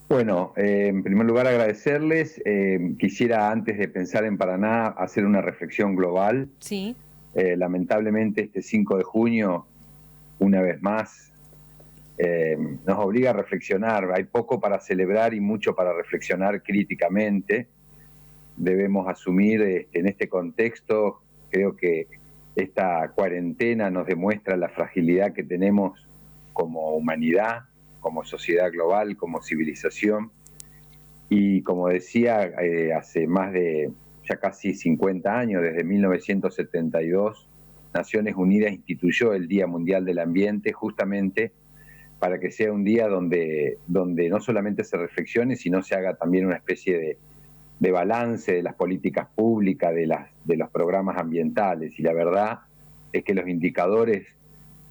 Bueno, en primer lugar agradecerles. Quisiera, antes de pensar en Paraná, hacer una reflexión global. Sí, Lamentablemente este 5 de junio, una vez más, nos obliga a reflexionar. Hay poco para celebrar y mucho para reflexionar críticamente. Debemos asumir en este contexto, creo que esta cuarentena nos demuestra la fragilidad que tenemos como humanidad, como sociedad global, como civilización. Y como decía, hace más de ya casi 50 años, desde 1972, Naciones Unidas instituyó el Día Mundial del Ambiente justamente para que sea un día donde no solamente se reflexione, sino se haga también una especie de balance de las políticas públicas, de los programas ambientales. Y la verdad es que los indicadores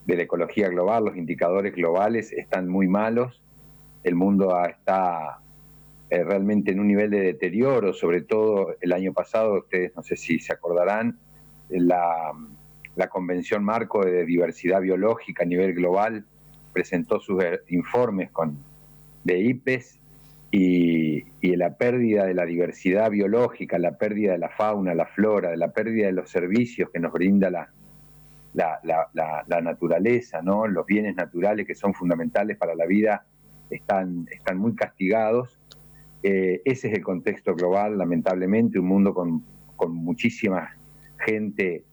de la ecología global, los indicadores globales están muy malos. El mundo está realmente en un nivel de deterioro, sobre todo el año pasado, ustedes no sé si se acordarán, la Convención Marco de Diversidad Biológica a nivel global presentó sus informes de IPES y la pérdida de la diversidad biológica, la pérdida de la fauna, la flora, la pérdida de los servicios que nos brinda la naturaleza, ¿no? Los bienes naturales que son fundamentales para la vida están muy castigados. Ese es el contexto global, lamentablemente, un mundo con muchísima gente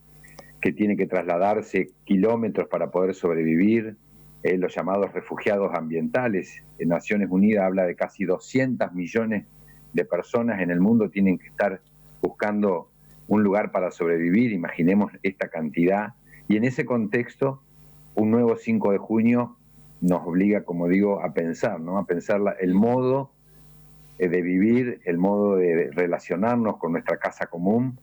que tiene que trasladarse kilómetros para poder sobrevivir, los llamados refugiados ambientales. En Naciones Unidas habla de casi 200 millones de personas en el mundo tienen que estar buscando un lugar para sobrevivir, imaginemos esta cantidad. Y en ese contexto, un nuevo 5 de junio nos obliga, como digo, a pensar, ¿no? A pensar el modo de vivir, el modo de relacionarnos con nuestra casa común.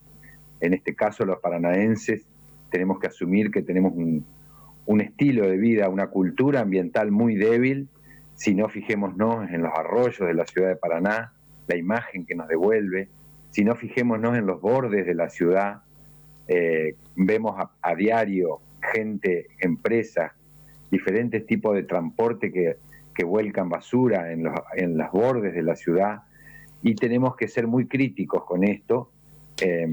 En este caso, los paranaenses tenemos que asumir que tenemos un estilo de vida, una cultura ambiental muy débil. Si no, fijémonos en los arroyos de la ciudad de Paraná, la imagen que nos devuelve. Si no, fijémonos en los bordes de la ciudad. Vemos a diario gente, empresas, diferentes tipos de transporte que vuelcan basura en los bordes de la ciudad, y tenemos que ser muy críticos con esto. Eh,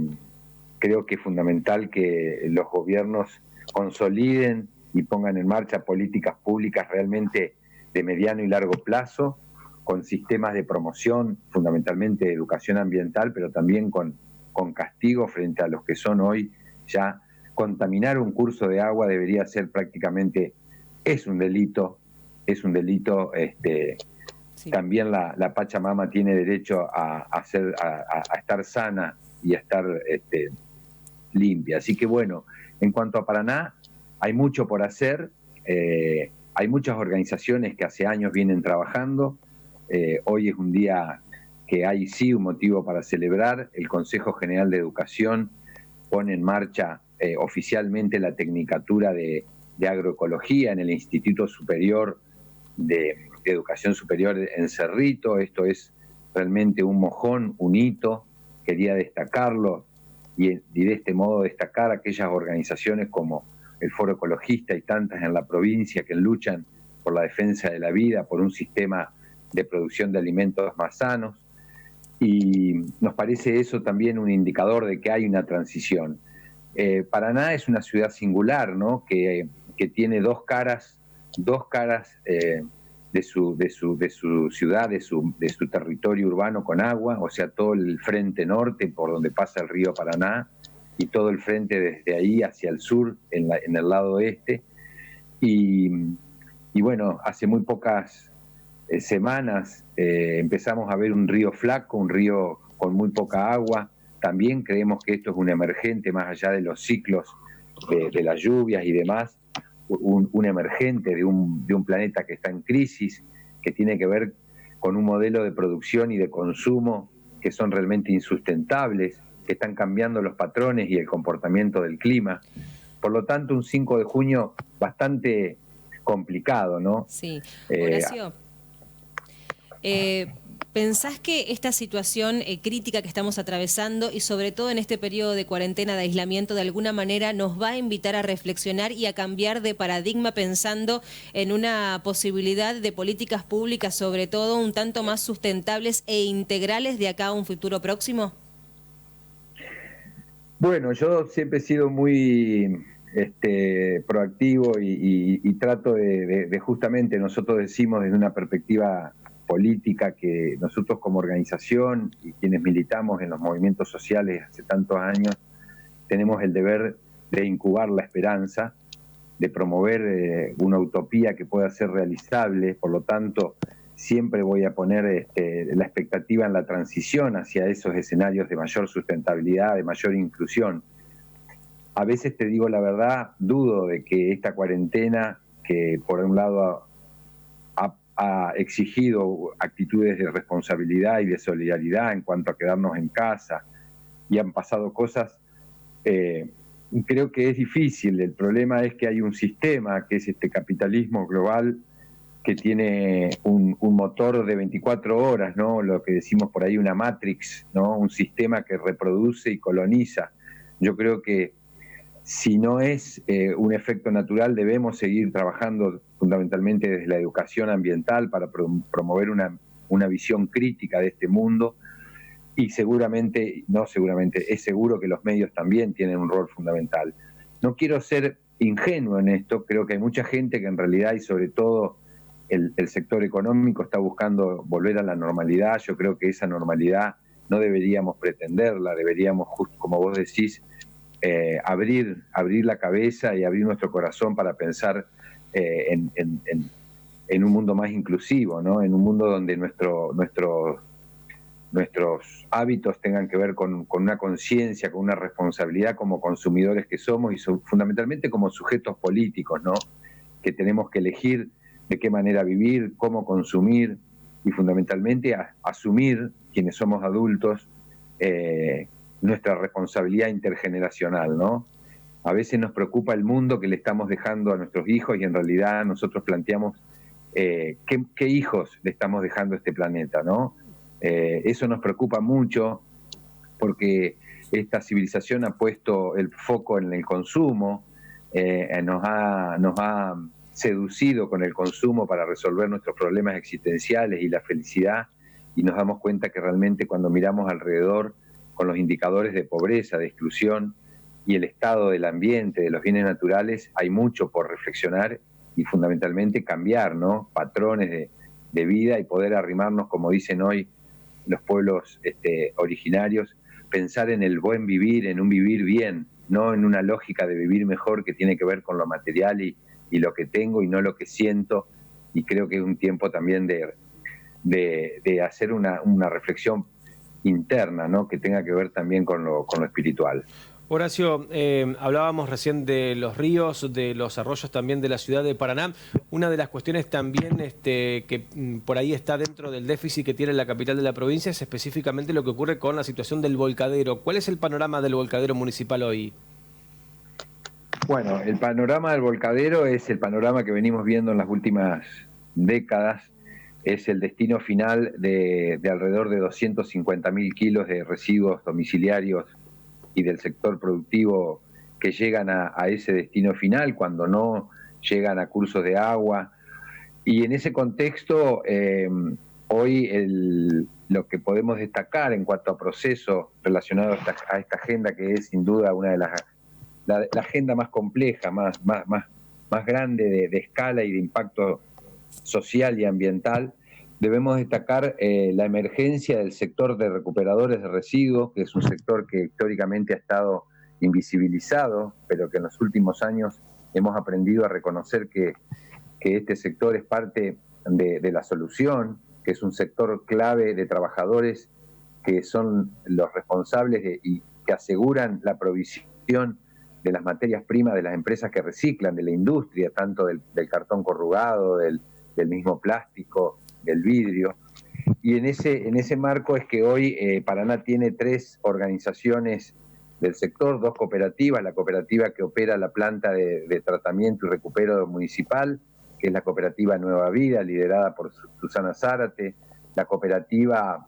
Creo que es fundamental que los gobiernos consoliden y pongan en marcha políticas públicas realmente de mediano y largo plazo, con sistemas de promoción, fundamentalmente de educación ambiental, pero también con castigo frente a los que son hoy ya. Contaminar un curso de agua debería ser prácticamente, es un delito. sí. También la Pachamama tiene derecho a estar sana y a estar limpia. Así que bueno, en cuanto a Paraná, hay mucho por hacer. Hay muchas organizaciones que hace años vienen trabajando. Hoy es un día que hay sí un motivo para celebrar. El Consejo General de Educación pone en marcha oficialmente la Tecnicatura de Agroecología en el Instituto Superior de Educación Superior en Cerrito. Esto es realmente un mojón, un hito. Quería destacarlo y de este modo destacar aquellas organizaciones como el Foro Ecologista y tantas en la provincia que luchan por la defensa de la vida, por un sistema de producción de alimentos más sanos. Y nos parece eso también un indicador de que hay una transición. Paraná es una ciudad singular, ¿no? Que tiene dos caras de su ciudad, de su territorio urbano con agua, o sea, todo el frente norte por donde pasa el río Paraná y todo el frente desde ahí hacia el sur, en el lado oeste. Y, y bueno, hace muy pocas semanas empezamos a ver un río flaco, un río con muy poca agua. También creemos que esto es un emergente, más allá de los ciclos de las lluvias y demás, un emergente de un planeta que está en crisis, que tiene que ver con un modelo de producción y de consumo que son realmente insustentables, que están cambiando los patrones y el comportamiento del clima. Por lo tanto, un 5 de junio bastante complicado, ¿no? Sí, Eh, Horacio, eh, ¿Pensás que esta situación crítica que estamos atravesando y sobre todo en este periodo de cuarentena, de aislamiento, de alguna manera nos va a invitar a reflexionar y a cambiar de paradigma pensando en una posibilidad de políticas públicas, sobre todo un tanto más sustentables e integrales de acá a un futuro próximo? Bueno, yo siempre he sido muy proactivo y trato de justamente, nosotros decimos desde una perspectiva política que nosotros como organización y quienes militamos en los movimientos sociales hace tantos años, tenemos el deber de incubar la esperanza, de promover una utopía que pueda ser realizable. Por lo tanto, siempre voy a poner la expectativa en la transición hacia esos escenarios de mayor sustentabilidad, de mayor inclusión. A veces, te digo la verdad, dudo de que esta cuarentena, que por un lado ha exigido actitudes de responsabilidad y de solidaridad en cuanto a quedarnos en casa, y han pasado cosas, creo que es difícil. El problema es que hay un sistema, que es este capitalismo global, que tiene un motor de 24 horas, ¿no? Lo que decimos por ahí, una matrix, ¿no? Un sistema que reproduce y coloniza. Yo creo que si no es un efecto natural, debemos seguir trabajando fundamentalmente desde la educación ambiental para promover una visión crítica de este mundo, y es seguro que los medios también tienen un rol fundamental. No quiero ser ingenuo en esto, creo que hay mucha gente que en realidad, y sobre todo el sector económico, está buscando volver a la normalidad. Yo creo que esa normalidad no deberíamos pretenderla, deberíamos, justo como vos decís, abrir la cabeza y abrir nuestro corazón para pensar en un mundo más inclusivo, ¿no? En un mundo donde nuestros hábitos tengan que ver con una conciencia, con una responsabilidad como consumidores que somos, y fundamentalmente como sujetos políticos, ¿no? Que tenemos que elegir de qué manera vivir, cómo consumir, y fundamentalmente asumir, quienes somos adultos, nuestra responsabilidad intergeneracional, ¿no? A veces nos preocupa el mundo que le estamos dejando a nuestros hijos, y en realidad nosotros planteamos qué hijos le estamos dejando a este planeta, ¿no? Eso nos preocupa mucho, porque esta civilización ha puesto el foco en el consumo, nos ha seducido con el consumo para resolver nuestros problemas existenciales y la felicidad, y nos damos cuenta que realmente cuando miramos alrededor con los indicadores de pobreza, de exclusión y el estado del ambiente, de los bienes naturales, hay mucho por reflexionar y fundamentalmente cambiar, ¿no? Patrones de vida, y poder arrimarnos, como dicen hoy los pueblos originarios, pensar en el buen vivir, en un vivir bien, no en una lógica de vivir mejor que tiene que ver con lo material y lo que tengo y no lo que siento. Y creo que es un tiempo también de hacer una reflexión interna, ¿no? Que tenga que ver también con lo espiritual. Horacio, hablábamos recién de los ríos, de los arroyos también de la ciudad de Paraná. Una de las cuestiones también que por ahí está dentro del déficit que tiene la capital de la provincia es específicamente lo que ocurre con la situación del volcadero. ¿Cuál es el panorama del volcadero municipal hoy? Bueno, el panorama del volcadero es el panorama que venimos viendo en las últimas décadas. Es el destino final de alrededor de 250.000 kilos de residuos domiciliarios y del sector productivo que llegan a ese destino final cuando no llegan a cursos de agua. Y en ese contexto, hoy lo que podemos destacar en cuanto a procesos relacionados a esta agenda, que es sin duda una de la agenda más compleja, más grande de escala y de impacto social y ambiental, debemos destacar la emergencia del sector de recuperadores de residuos, que es un sector que históricamente ha estado invisibilizado, pero que en los últimos años hemos aprendido a reconocer que este sector es parte de la solución, que es un sector clave de trabajadores que son los responsables y que aseguran la provisión de las materias primas de las empresas que reciclan, de la industria, tanto del cartón corrugado, del mismo plástico, del vidrio. Y en ese marco es que hoy Paraná tiene 3 organizaciones del sector, 2 cooperativas: la cooperativa que opera la planta de tratamiento y recupero municipal, que es la cooperativa Nueva Vida, liderada por Susana Zárate; la cooperativa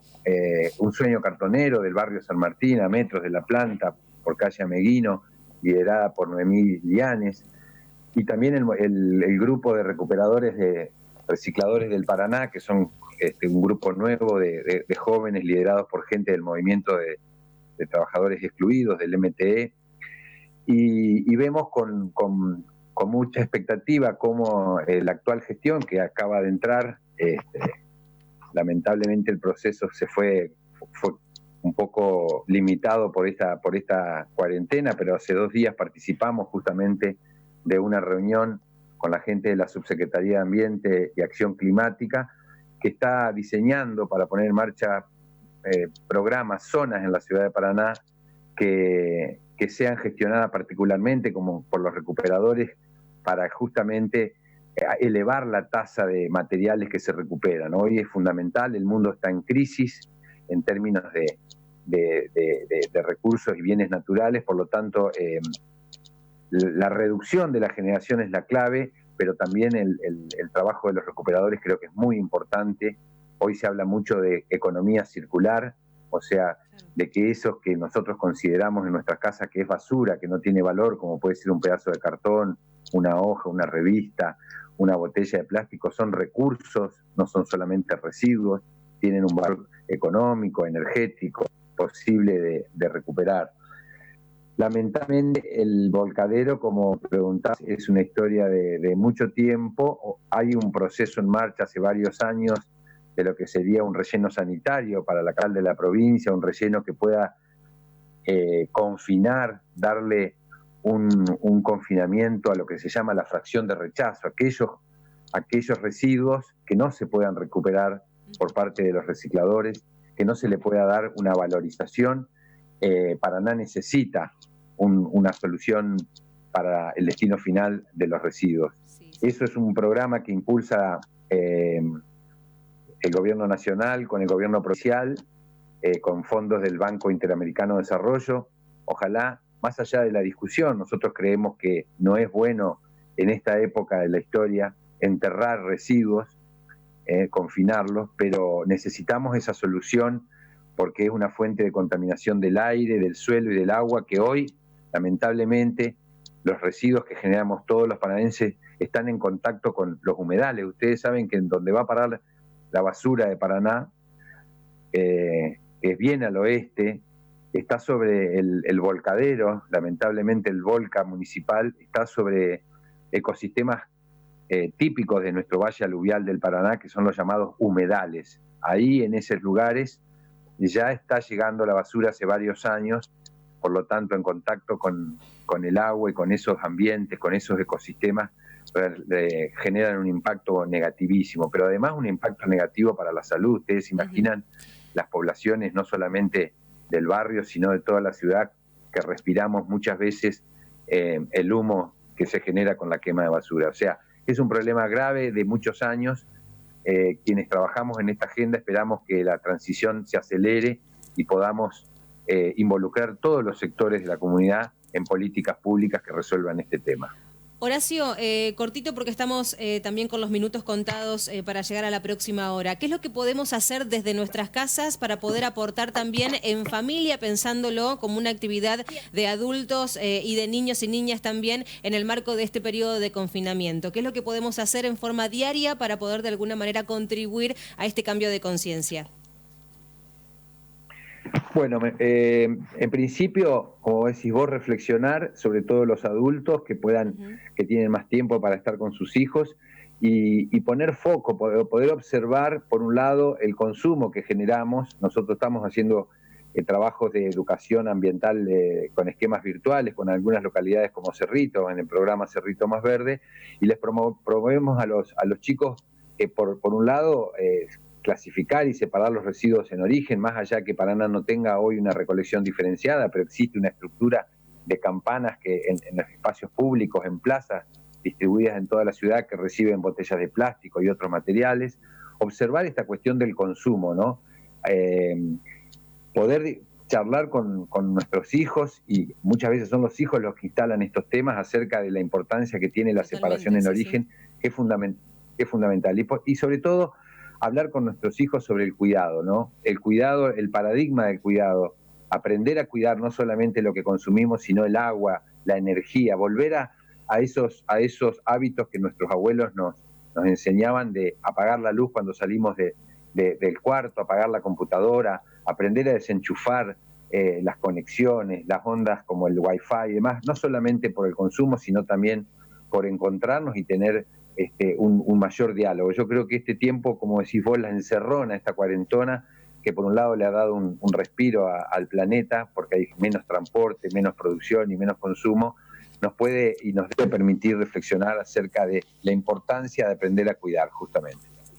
Un Sueño Cartonero del barrio San Martín, a metros de la planta, por calle Ameguino, liderada por Noemí Lianes, y también el grupo de recuperadores de recicladores del Paraná, que son un grupo nuevo de jóvenes liderados por gente del movimiento de trabajadores excluidos, del MTE, y vemos con mucha expectativa cómo la actual gestión que acaba de entrar, lamentablemente el proceso fue un poco limitado por esta cuarentena, pero hace 2 días participamos justamente de una reunión con la gente de la Subsecretaría de Ambiente y Acción Climática, que está diseñando para poner en marcha programas, zonas en la ciudad de Paraná que sean gestionadas particularmente como por los recuperadores para justamente elevar la tasa de materiales que se recuperan. Hoy es fundamental, el mundo está en crisis en términos de recursos y bienes naturales, por lo tanto la reducción de la generación es la clave, pero también el trabajo de los recuperadores creo que es muy importante. Hoy se habla mucho de economía circular, o sea, de que eso que nosotros consideramos en nuestras casas que es basura, que no tiene valor, como puede ser un pedazo de cartón, una hoja, una revista, una botella de plástico, son recursos, no son solamente residuos, tienen un valor económico, energético, posible de recuperar. Lamentablemente el volcadero, como preguntás, es una historia de mucho tiempo. Hay un proceso en marcha hace varios años de lo que sería un relleno sanitario para la capital de la provincia, un relleno que pueda confinar, darle un confinamiento a lo que se llama la fracción de rechazo, aquellos residuos que no se puedan recuperar por parte de los recicladores, que no se le pueda dar una valorización. Paraná necesita una solución para el destino final de los residuos. Sí. Eso es un programa que impulsa el gobierno nacional con el gobierno provincial, con fondos del Banco Interamericano de Desarrollo. Ojalá, más allá de la discusión, nosotros creemos que no es bueno en esta época de la historia enterrar residuos, confinarlos, pero necesitamos esa solución porque es una fuente de contaminación del aire, del suelo y del agua que hoy, lamentablemente, los residuos que generamos todos los paranaenses están en contacto con los humedales. Ustedes saben que en donde va a parar la basura de Paraná, que es bien al oeste, está sobre el volcadero, lamentablemente el volca municipal, está sobre ecosistemas típicos de nuestro valle aluvial del Paraná, que son los llamados humedales. Ahí, en esos lugares, ya está llegando la basura hace varios años, por lo tanto, en contacto con el agua y con esos ambientes, con esos ecosistemas, generan un impacto negativísimo, pero además un impacto negativo para la salud. Ustedes imaginan las poblaciones, no solamente del barrio, sino de toda la ciudad, que respiramos muchas veces el humo que se genera con la quema de basura. O sea, es un problema grave de muchos años. Quienes trabajamos en esta agenda esperamos que la transición se acelere y podamos involucrar todos los sectores de la comunidad en políticas públicas que resuelvan este tema. Horacio, cortito porque estamos también con los minutos contados para llegar a la próxima hora. ¿Qué es lo que podemos hacer desde nuestras casas para poder aportar también en familia, pensándolo como una actividad de adultos y de niños y niñas también en el marco de este periodo de confinamiento? ¿Qué es lo que podemos hacer en forma diaria para poder de alguna manera contribuir a este cambio de conciencia? Bueno, en principio, como decís vos, reflexionar, sobre todo los adultos que que tienen más tiempo para estar con sus hijos y poner foco, poder observar, por un lado, el consumo que generamos. Nosotros estamos haciendo trabajos de educación ambiental con esquemas virtuales, con algunas localidades como Cerrito, en el programa Cerrito Más Verde, y les promovemos a los chicos que, por un lado, clasificar y separar los residuos en origen, más allá que Paraná no tenga hoy una recolección diferenciada, pero existe una estructura de campanas que en los espacios públicos, en plazas distribuidas en toda la ciudad, que reciben botellas de plástico y otros materiales. Observar esta cuestión del consumo, ¿no? Poder charlar con nuestros hijos, y muchas veces son los hijos los que instalan estos temas acerca de la importancia que tiene la separación en origen, que es fundamental. Y sobre todo, hablar con nuestros hijos sobre el cuidado, ¿no? El cuidado, el paradigma del cuidado, aprender a cuidar no solamente lo que consumimos, sino el agua, la energía, volver a esos hábitos que nuestros abuelos nos enseñaban, de apagar la luz cuando salimos del cuarto, apagar la computadora, aprender a desenchufar las conexiones, las ondas como el Wi-Fi y demás, no solamente por el consumo, sino también por encontrarnos y tener un mayor diálogo. Yo creo que este tiempo, como decís vos, la encerrona, esta cuarentona, que por un lado le ha dado un respiro al planeta, porque hay menos transporte, menos producción y menos consumo, nos puede y nos debe permitir reflexionar acerca de la importancia de aprender a cuidar, justamente.